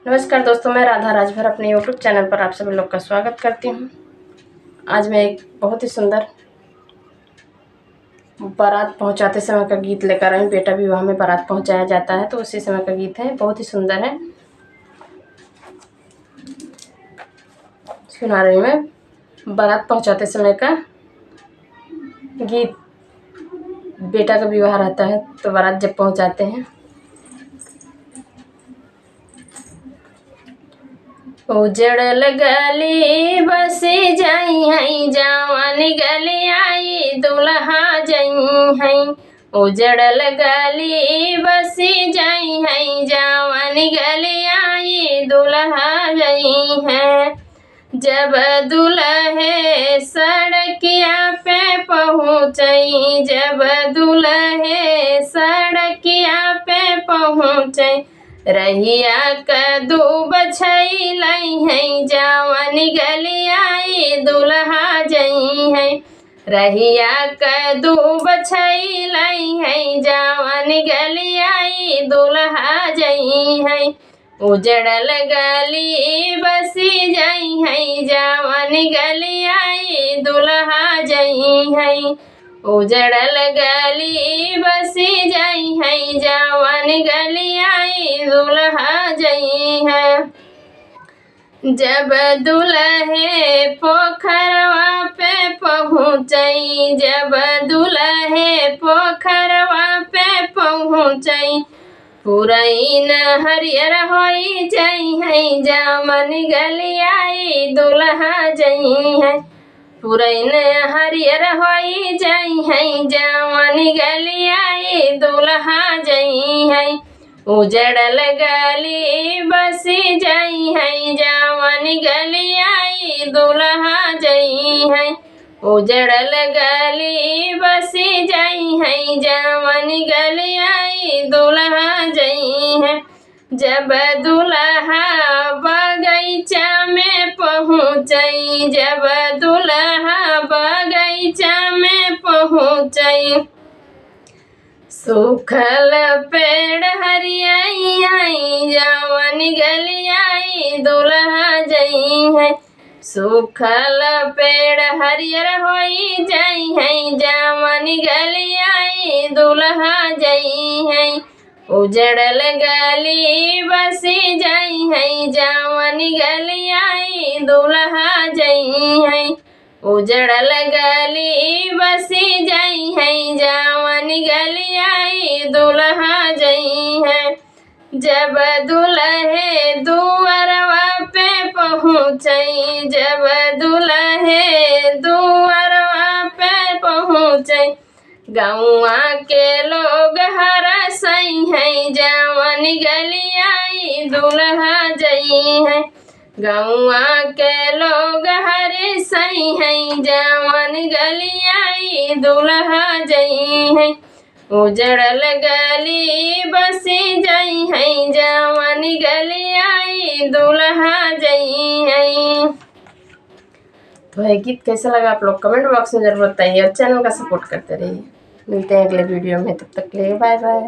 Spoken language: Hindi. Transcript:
नमस्कार दोस्तों, मैं राधा राजभर अपने यूट्यूब चैनल पर आप सभी लोग का स्वागत करती हूँ। आज मैं एक बहुत ही सुंदर बारात पहुँचाते समय का गीत लेकर आई हूँ। बेटा विवाह में बारात पहुँचाया जाता है तो उसी समय का गीत है, बहुत ही सुंदर है। सुना रही हूँ मैं बारात पहुँचाते समय का गीत। बेटा का विवाह रहता है तो बारात जब पहुँचाते हैं, उजड़ल गली बसी जाई है, जवान गली आई दुल्हा जई है। उजड़ल गली बसी जाई है, जवान गली आई दुल्हा जई है। जब दुल्हे सड़किया पे पहुँचई, जब दुल्हे सड़किया पे पहुँचई, रहिया कदू बछैलई है, जवान गली आई दुल्हा जई है। रहिया कदू बछैलई है, जवान गली आई दुल्हा जई है। उजड़ल गली बसी जई है, जवान गली आई दुल्हा जई है। उजड़ल गली बसी जई है, जवान गली आई दुल्हा जई है। जब दुल्हे पोखरवा पे पहुँचई, जब दुल्हे पोखरवा पे पहुँचई, पुरैन हरियर होई जई है, जवान गली आई दुल्हा जई है। पुरैन हरियर होई जई है, जवान गली आई दुल्हा जई है। उजड़ल गली बसी जई है, जवान गली आई दुल्हा जई है। उजड़ल गली बसी जई है, जवान गली आई दुल्हा जई है। जब दुल्हा बगीचा में पहुँचई, जब दुल्हा बगीचा में पहुँचई, सूखल पेड़ हरियाई आई, जवान गली आई दुल्हा जई है। सूखल पेड़ हरियर होई जई है, जवान गली आई दुल्हा जई है। उजड़ल गली बसी जई है, जवान गली आई दुल्हा जई है। उजड़ल गली बसी जई है, जवान गली आई दुल्हा जई है। जब दुल्हे दुअरवा पे पहुँचई, जब दुल्हे दुअरवा पे पहुँचई, गौआ के लोग हरसई है, जवान गली आई दुल्हा जई है। गौआ के लोग हरसई है, जवान गली आई दुल्हा जई है। उजड़ल गली बसी जई है, जवान गली आई दुल्हा जई है। तो है गीत कैसा लगा आप लोग कमेंट बॉक्स में जरूर बताइए और चैनल का सपोर्ट करते रहिए। मिलते हैं अगले वीडियो में, तब तक के लिए बाय बाय।